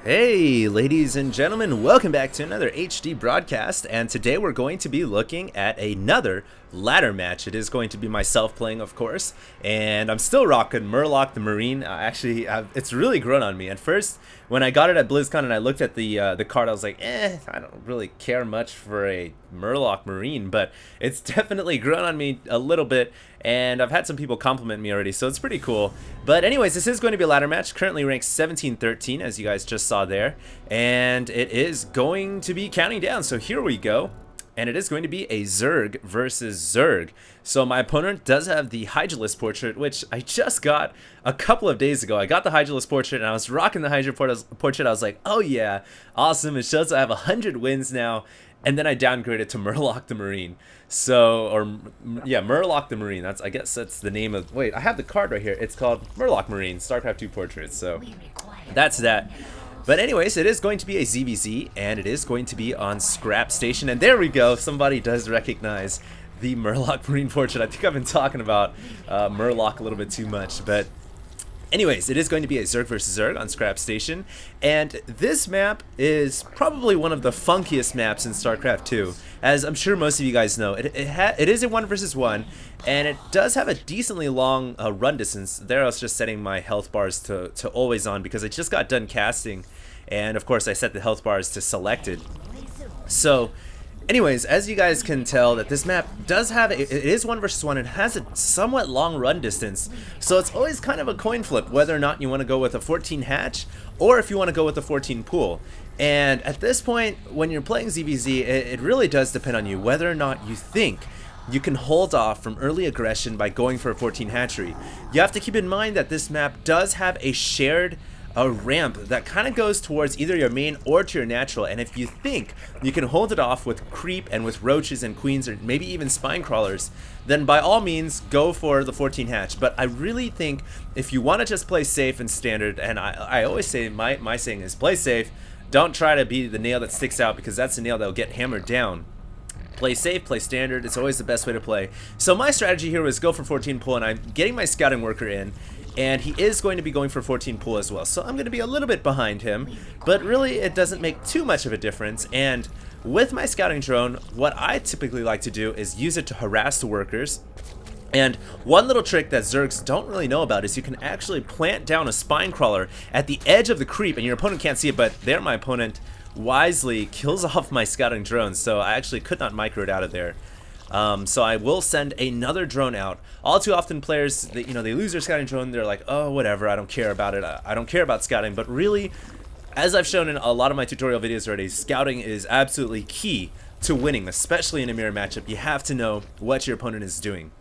Hey ladies and gentlemen, welcome back to another HD broadcast, and today we're going to be looking at another ladder match. It is going to be myself playing, of course, and I'm still rocking Murloc the Marine. It's really grown on me. At first, when I got it at BlizzCon and I looked at the card, I was like, I don't really care much for a Murloc Marine, but it's definitely grown on me a little bit, and I've had some people compliment me already, so it's pretty cool. But anyways, this is going to be a ladder match, currently ranked 17-13, as you guys just saw there, and it is going to be counting down, so here we go. And it is going to be a Zerg versus Zerg. So my opponent does have the Hydralisk portrait, which I just got a couple of days ago. I got the Hydralisk portrait and I was rocking the portrait. I was like, oh yeah, awesome. It shows I have 100 wins now. And then I downgraded to Murloc the Marine. Murloc the Marine. I guess that's the name of. Wait, I have the card right here. It's called Murloc Marine, StarCraft 2 portrait. So that's that. But anyways, it is going to be a ZVZ, and it is going to be on Scrap Station. And there we go, somebody does recognize the Murloc Marine portrait. I think I've been talking about Murloc a little bit too much, but anyways, it is going to be a Zerg versus Zerg on Scrap Station, and this map is probably one of the funkiest maps in StarCraft 2, as I'm sure most of you guys know. It is a 1 versus 1, and it does have a decently long run distance. There I was just setting my health bars to always on because I just got done casting, and of course I set the health bars to selected. So anyways, as you guys can tell, that this map does have it is 1 versus 1 and has a somewhat long run distance, so it's always kind of a coin flip whether or not you want to go with a 14 hatch or if you want to go with a 14 pool. And at this point, when you're playing ZVZ, it really does depend on you whether or not you think you can hold off from early aggression by going for a 14 hatchery. You have to keep in mind that this map does have a shared ramp that kind of goes towards either your main or to your natural, and if you think you can hold it off with creep and with roaches and queens or maybe even spine crawlers, then by all means go for the 14 hatch. But I really think if you want to just play safe and standard, and I always say my saying is play safe, don't try to be the nail that sticks out, because that's the nail that will get hammered down. Play safe, play standard, it's always the best way to play. So my strategy here was go for 14 pull, and I'm getting my scouting worker in, and he is going to be going for 14 pool as well. So I'm going to be a little bit behind him, but really it doesn't make too much of a difference. And with my scouting drone, what I typically like to do is use it to harass the workers. And one little trick that Zergs don't really know about is you can actually plant down a spine crawler at the edge of the creep, and your opponent can't see it, but there my opponent wisely kills off my scouting drone, so I actually could not micro it out of there. So I will send another drone out. All too often players, they lose their scouting drone, they're like, oh, whatever, I don't care about it, I don't care about scouting. But really, as I've shown in a lot of my tutorial videos already, scouting is absolutely key to winning, especially in a mirror matchup. You have to know what your opponent is doing.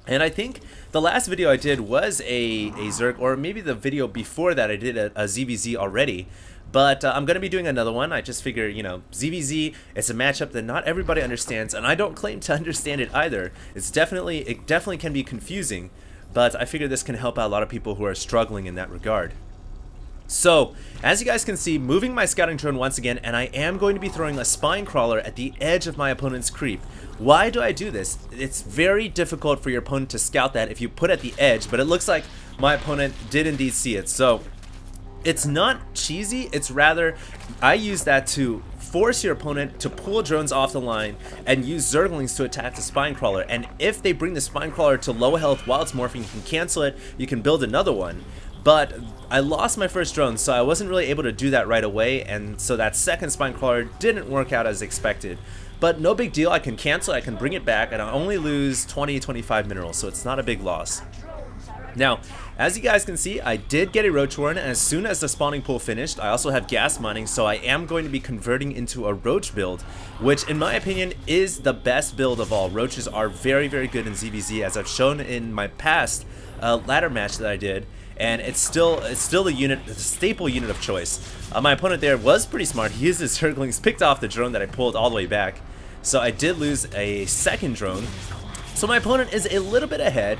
And I think the last video I did was a Zerg, or maybe the video before that I did a ZVZ already. But I'm going to be doing another one. I just figure, ZVZ, it's a matchup that not everybody understands, and I don't claim to understand it either. It definitely can be confusing, but I figure this can help out a lot of people who are struggling in that regard. So, as you guys can see, moving my scouting drone once again, and I am going to be throwing a spine crawler at the edge of my opponent's creep. Why do I do this? It's very difficult for your opponent to scout that if you put at the edge, but it looks like my opponent did indeed see it. So it's not cheesy, it's rather, I use that to force your opponent to pull drones off the line and use Zerglings to attack the spine crawler. And if they bring the spine crawler to low health while it's morphing, you can cancel it, you can build another one. But I lost my first drone, so I wasn't really able to do that right away, and so that second spine crawler didn't work out as expected. But no big deal, I can cancel it, I can bring it back, and I only lose 20-25 minerals, so it's not a big loss. Now, as you guys can see, I did get a Roach Warren, and as soon as the spawning pool finished, I also have gas mining, so I am going to be converting into a Roach build, which in my opinion is the best build of all. Roaches are very, very good in ZVZ, as I've shown in my past ladder match that I did, and it's still the staple unit of choice. My opponent there was pretty smart. He used his Zerglings, picked off the drone that I pulled all the way back, so I did lose a second drone. So my opponent is a little bit ahead,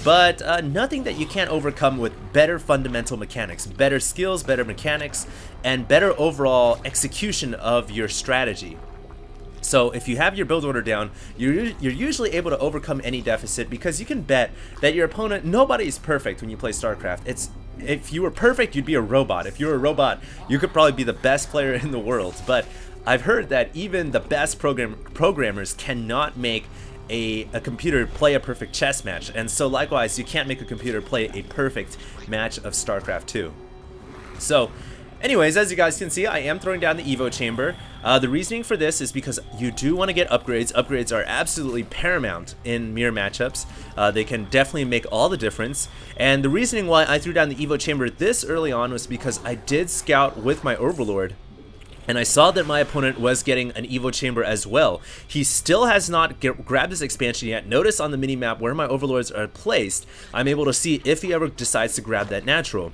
but nothing that you can't overcome with better fundamental mechanics, better skills, better mechanics, and better overall execution of your strategy. So if you have your build order down, you're usually able to overcome any deficit, because you can bet that your opponent, nobody is perfect when you play StarCraft. It's if you were perfect, you'd be a robot. If you were a robot, you could probably be the best player in the world. But I've heard that even the best programmers cannot make a computer play a perfect chess match, and so likewise, you can't make a computer play a perfect match of StarCraft 2. So anyways, as you guys can see, I am throwing down the Evo Chamber. The reasoning for this is because you do want to get upgrades. Upgrades are absolutely paramount in mirror matchups. They can definitely make all the difference. And the reasoning why I threw down the Evo Chamber this early on was because I did scout with my Overlord, and I saw that my opponent was getting an Evo Chamber as well. He still has not grabbed this expansion yet. Notice on the minimap where my Overlords are placed, I'm able to see if he ever decides to grab that natural.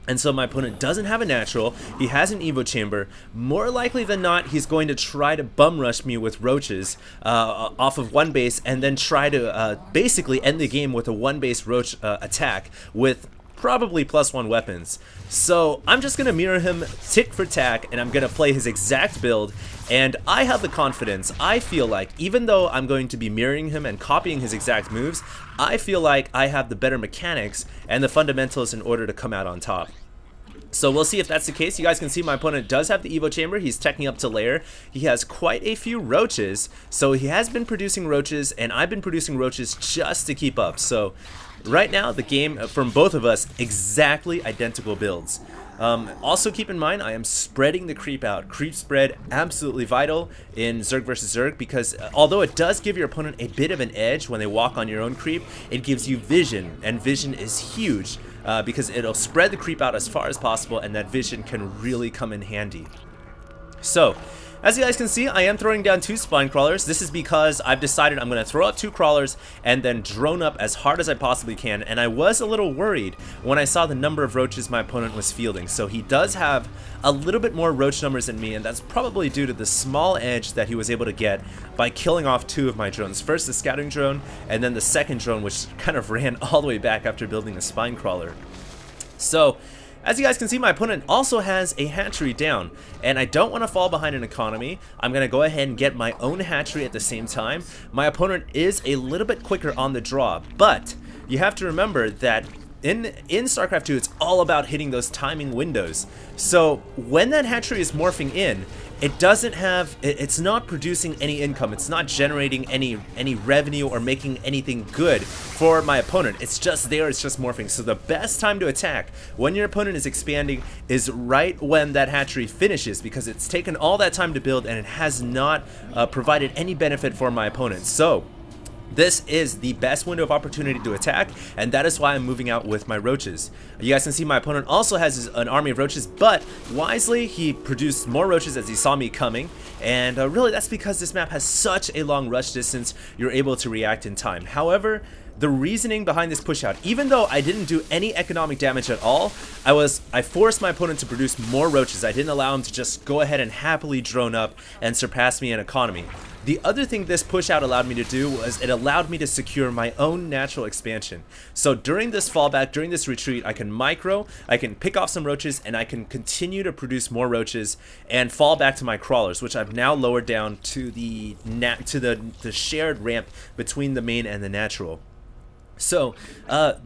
And so my opponent doesn't have a natural, he has an Evo Chamber. More likely than not, he's going to try to bum rush me with roaches off of one base, and then try to basically end the game with a one base roach attack with probably +1 weapons. So I'm just gonna mirror him tick for tack, and I'm gonna play his exact build. And I have the confidence, I feel like, even though I'm going to be mirroring him and copying his exact moves, I feel like I have the better mechanics and the fundamentals in order to come out on top. So we'll see if that's the case. You guys can see my opponent does have the Evo Chamber. He's teching up to lair. He has quite a few roaches, so he has been producing roaches, and I've been producing roaches just to keep up. So right now, the game from both of us, exactly identical builds. Also keep in mind, I am spreading the creep out. Creep spread, absolutely vital in Zerg versus Zerg, because although it does give your opponent a bit of an edge when they walk on your own creep, it gives you vision, and vision is huge because it'll spread the creep out as far as possible, and that vision can really come in handy. So, as you guys can see, I am throwing down 2 spine crawlers. This is because I've decided I'm going to throw out 2 crawlers and then drone up as hard as I possibly can. And I was a little worried when I saw the number of roaches my opponent was fielding. So he does have a little bit more roach numbers than me, and that's probably due to the small edge that he was able to get by killing off 2 of my drones. First the scouting drone, and then the second drone, which kind of ran all the way back after building a spine crawler. So as you guys can see, my opponent also has a hatchery down, and I don't want to fall behind in economy. I'm going to go ahead and get my own hatchery at the same time. My opponent is a little bit quicker on the draw, but you have to remember that in StarCraft 2, it's all about hitting those timing windows. So when that hatchery is morphing in, it's not producing any income, it's not generating any revenue or making anything good for my opponent. It's just there, it's just morphing. So the best time to attack when your opponent is expanding is right when that hatchery finishes, because it's taken all that time to build and it has not provided any benefit for my opponent. So this is the best window of opportunity to attack, and that is why I'm moving out with my roaches. You guys can see my opponent also has an army of roaches, but wisely he produced more roaches as he saw me coming, and really that's because this map has such a long rush distance, you're able to react in time. However, the reasoning behind this push out, even though I didn't do any economic damage at all, I forced my opponent to produce more roaches. I didn't allow him to just go ahead and happily drone up and surpass me in economy. The other thing this push out allowed me to do was it allowed me to secure my own natural expansion. So during this fallback, during this retreat, I can micro, I can pick off some roaches, and I can continue to produce more roaches and fall back to my crawlers, which I've now lowered down to the shared ramp between the main and the natural. So,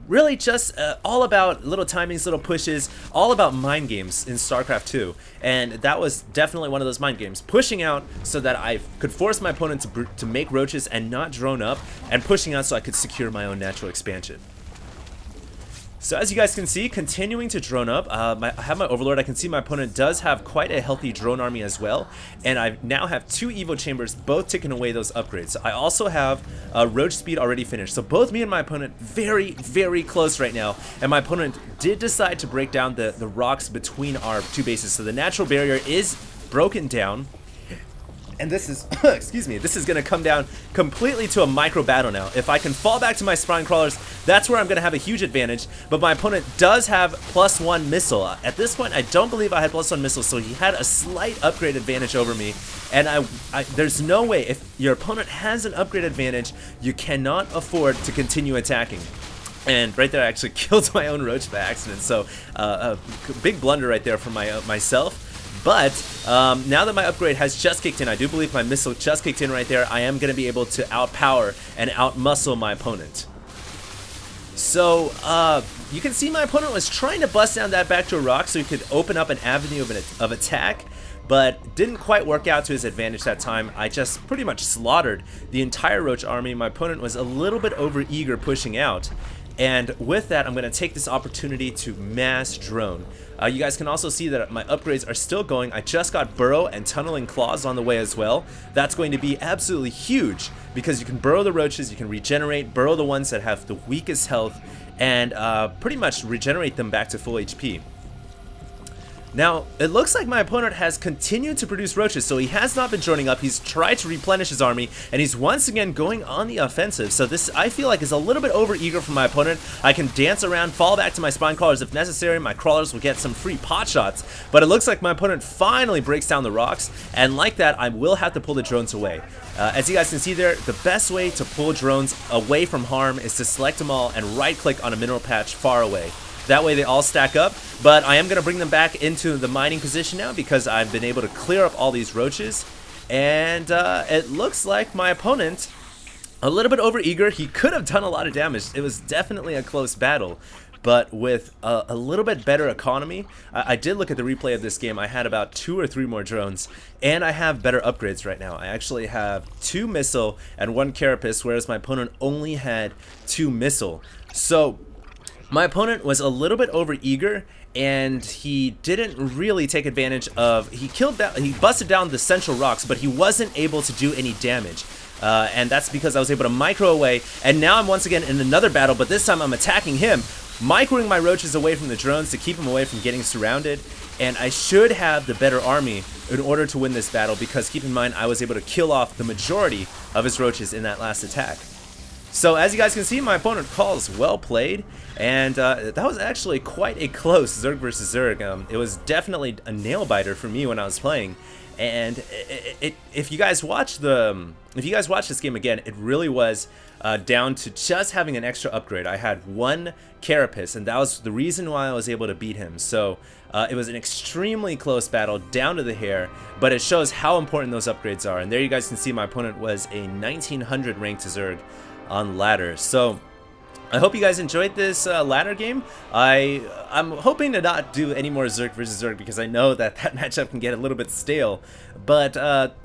really just all about little timings, little pushes, all about mind games in StarCraft 2. And that was definitely one of those mind games. Pushing out so that I could force my opponent to make roaches and not drone up, and pushing out so I could secure my own natural expansion. So as you guys can see, continuing to drone up, I have my Overlord. I can see my opponent does have quite a healthy drone army as well, and I now have 2 Evo Chambers, both taking away those upgrades. I also have roach speed already finished, so both me and my opponent very, very close right now, and my opponent did decide to break down the rocks between our 2 bases, so the natural barrier is broken down. And this is, excuse me, this is going to come down completely to a micro battle now. If I can fall back to my spine crawlers, that's where I'm going to have a huge advantage. But my opponent does have +1 missile. At this point, I don't believe I had +1 missile, so he had a slight upgrade advantage over me. And there's no way, if your opponent has an upgrade advantage, you cannot afford to continue attacking. And right there, I actually killed my own roach by accident. So a big blunder right there for myself. But now that my upgrade has just kicked in, I do believe my missile just kicked in right there, I am going to be able to outpower and outmuscle my opponent. So you can see my opponent was trying to bust down that backdoor rock so he could open up an avenue of attack, but didn't quite work out to his advantage that time. I just pretty much slaughtered the entire Roach army. My opponent was a little bit over eager pushing out. And with that, I'm going to take this opportunity to mass drone. You guys can also see that my upgrades are still going. I just got Burrow and Tunneling Claws on the way as well. That's going to be absolutely huge because you can burrow the roaches, you can regenerate, burrow the ones that have the weakest health, and pretty much regenerate them back to full HP. Now, it looks like my opponent has continued to produce roaches, so he has not been joining up. He's tried to replenish his army, and he's once again going on the offensive. So this, I feel like, is a little bit over eager for my opponent. I can dance around, fall back to my spine crawlers if necessary. My crawlers will get some free pot shots, but it looks like my opponent finally breaks down the rocks, and like that, I will have to pull the drones away. As you guys can see there, the best way to pull drones away from harm is to select them all and right-click on a mineral patch far away. That way they all stack up, but I am going to bring them back into the mining position now because I've been able to clear up all these roaches. And it looks like my opponent, a little bit overeager. He could have done a lot of damage. It was definitely a close battle, but with a little bit better economy. I did look at the replay of this game. I had about 2 or 3 more drones, and I have better upgrades right now. I actually have 2 missile and 1 carapace, whereas my opponent only had 2 missile. So my opponent was a little bit overeager, and he didn't really take advantage of. He busted down the central rocks, but he wasn't able to do any damage. And that's because I was able to micro away. And now I'm once again in another battle, but this time I'm attacking him, microing my roaches away from the drones to keep him away from getting surrounded. And I should have the better army in order to win this battle, because keep in mind I was able to kill off the majority of his roaches in that last attack. So as you guys can see, my opponent calls well played, and that was actually quite a close Zerg versus Zerg. It was definitely a nail biter for me when I was playing, and if you guys watch this game again, it really was down to just having an extra upgrade. I had 1 carapace, and that was the reason why I was able to beat him. So it was an extremely close battle, down to the hair, but it shows how important those upgrades are. And there you guys can see my opponent was a 1900 ranked Zerg on ladder. So I hope you guys enjoyed this ladder game. I'm hoping to not do any more Zerg versus Zerg because I know that matchup can get a little bit stale. But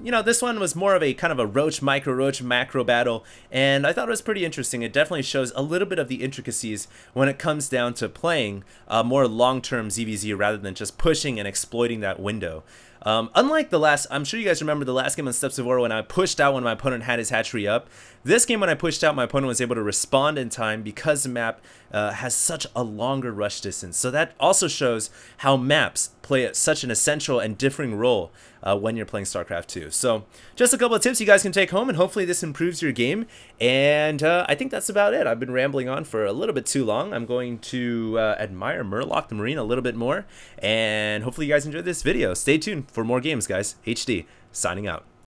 you know, this one was more of a kind of a roach micro, roach macro battle, and I thought it was pretty interesting. It definitely shows a little bit of the intricacies when it comes down to playing more long-term ZVZ rather than just pushing and exploiting that window. Unlike the last, I'm sure you guys remember the last game on Steps of War when I pushed out when my opponent had his hatchery up. This game when I pushed out, my opponent was able to respond in time because the map has such a longer rush distance. So that also shows how maps play such an essential and differing role when you're playing StarCraft 2. So just a couple of tips you guys can take home, and hopefully this improves your game. And I think that's about it. I've been rambling on for a little bit too long. I'm going to admire Murloc the Marine a little bit more, and hopefully you guys enjoyed this video. Stay tuned for more games, guys. HD, signing out.